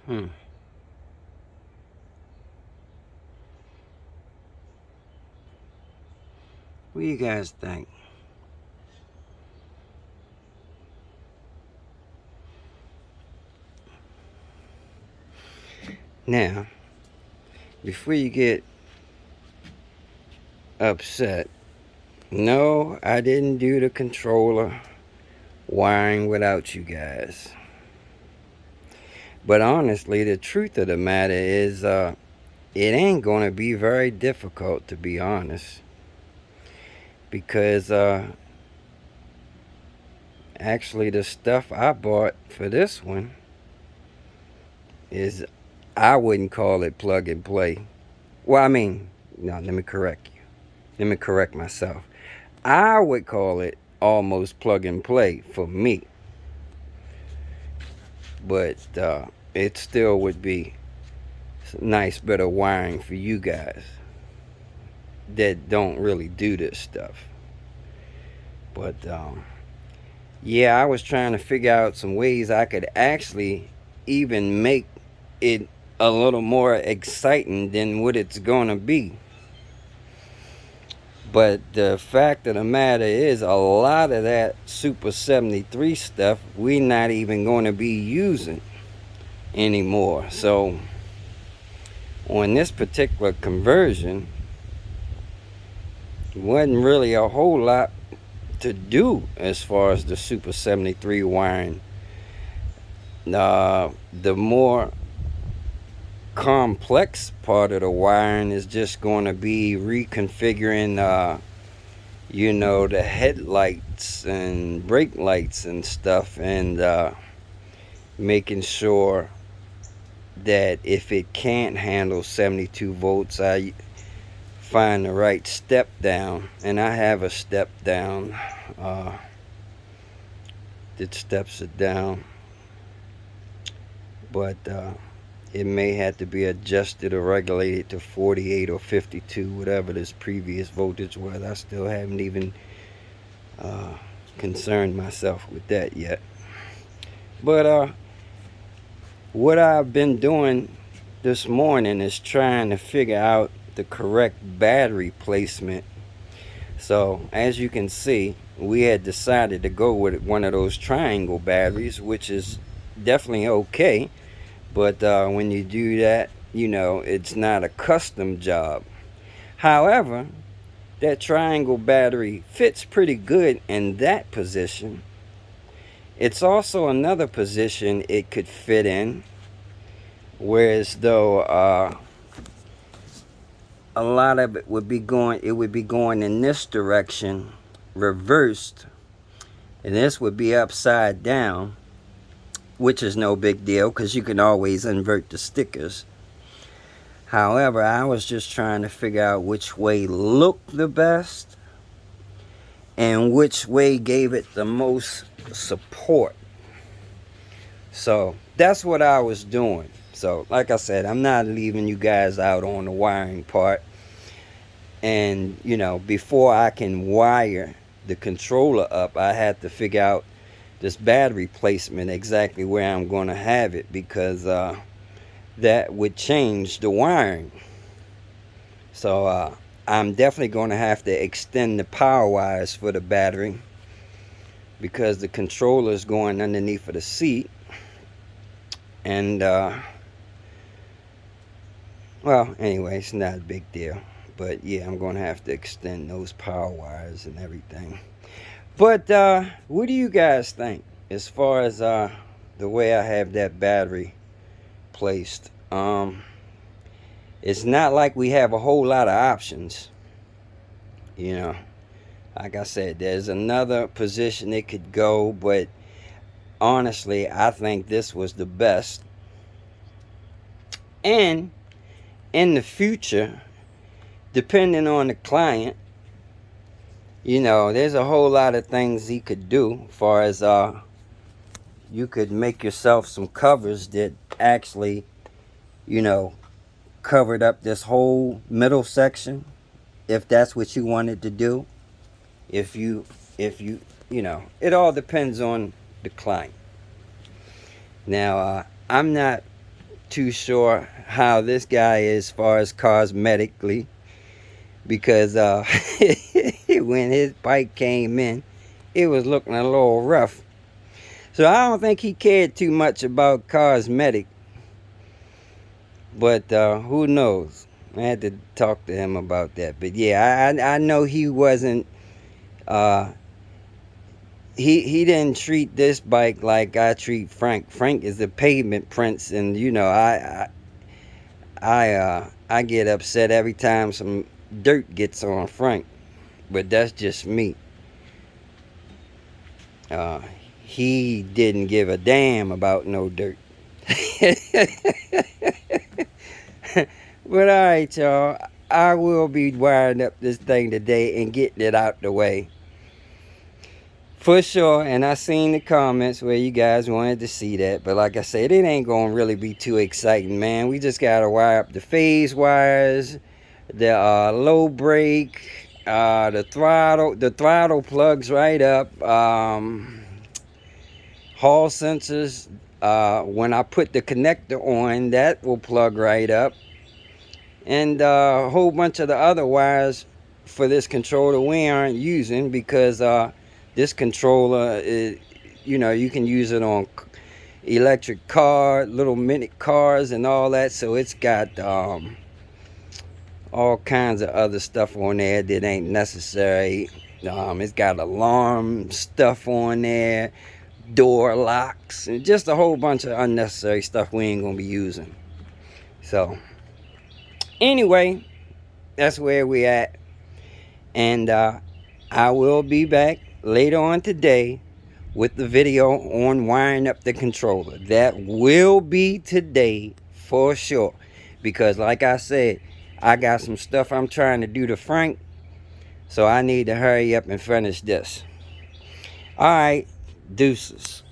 Hmm. What do you guys think? Now, before you get upset, no, I didn't do the controller wiring without you guys. But honestly, the truth of the matter is, it ain't gonna be very difficult, to be honest, because actually the stuff I bought for this one is, I wouldn't call it plug and play. Well, I mean, no, let me correct you. Let me correct myself. I would call it almost plug and play for me, but it still would be nice bit of wiring for you guys that don't really do this stuff. But yeah, I was trying to figure out some ways I could actually even make it a little more exciting than what it's gonna be. But the fact of the matter is, a lot of that Super 73 stuff we're not even going to be using anymore. So on this particular conversion, wasn't really a whole lot to do as far as the Super 73 wiring. The more complex part of the wiring is just going to be reconfiguring, the headlights and brake lights and stuff, and making sure that if it can't handle 72 volts, I find the right step down. And I have a step down that steps it down, but it may have to be adjusted or regulated to 48 or 52, whatever this previous voltage was. I still haven't even uh, concerned myself with that yet. But what I've been doing this morning is trying to figure out the correct battery placement. So as you can see, we had decided to go with one of those triangle batteries, which is definitely okay. But when you do that, it's not a custom job. However, that triangle battery fits pretty good in that position. It's also another position it could fit in, whereas though a lot of it would be going in this direction, reversed, and this would be upside down, which is no big deal because you can always invert the stickers. However, I was just trying to figure out which way looked the best and which way gave it the most support. So that's what I was doing. So like I said, I'm not leaving you guys out on the wiring part. And before I can wire the controller up, I had to figure out this battery placement, exactly where I'm going to have it, because that would change the wiring. So I'm definitely going to have to extend the power wires for the battery, because the controller is going underneath of the seat. And well, anyway, it's not a big deal. But yeah, I'm going to have to extend those power wires and everything. But what do you guys think as far as the way I have that battery placed? It's not like we have a whole lot of options. You know, like I said, there's another position it could go, but honestly, I think this was the best. And in the future, depending on the client, there's a whole lot of things he could do, as far as you could make yourself some covers that actually, you know, covered up this whole middle section, if that's what you wanted to do. If you, it all depends on the client. Now, I'm not too sure how this guy is as far as cosmetically, because when his bike came in, it was looking a little rough. So I don't think he cared too much about cosmetic, but who knows? I had to talk to him about that. But yeah, I know he wasn't. Uh, he didn't treat this bike like I treat Frank. Frank is the pavement prince, and you know I get upset every time some dirt gets on Frank. But that's just me. Uh, he didn't give a damn about no dirt. But alright, y'all. I will be wiring up this thing today and getting it out the way. For sure. And I seen the comments where you guys wanted to see that. But like I said, it ain't going to really be too exciting, man. We just got to wire up the phase wires, the low brake, the throttle. The throttle plugs right up. Hall sensors. When I put the connector on, that will plug right up. And a whole bunch of the other wires for this controller we aren't using, because this controller is, you know, you can use it on electric car, little mini cars and all that. So it's got all kinds of other stuff on there that ain't necessary. It's got alarm stuff on there, door locks, and just a whole bunch of unnecessary stuff we ain't gonna be using. So anyway, that's where we at. And I will be back later on today with the video on wiring up the controller. That will be today for sure, because like I said, I got some stuff I'm trying to do to Frank, so I need to hurry up and finish this. All right, deuces.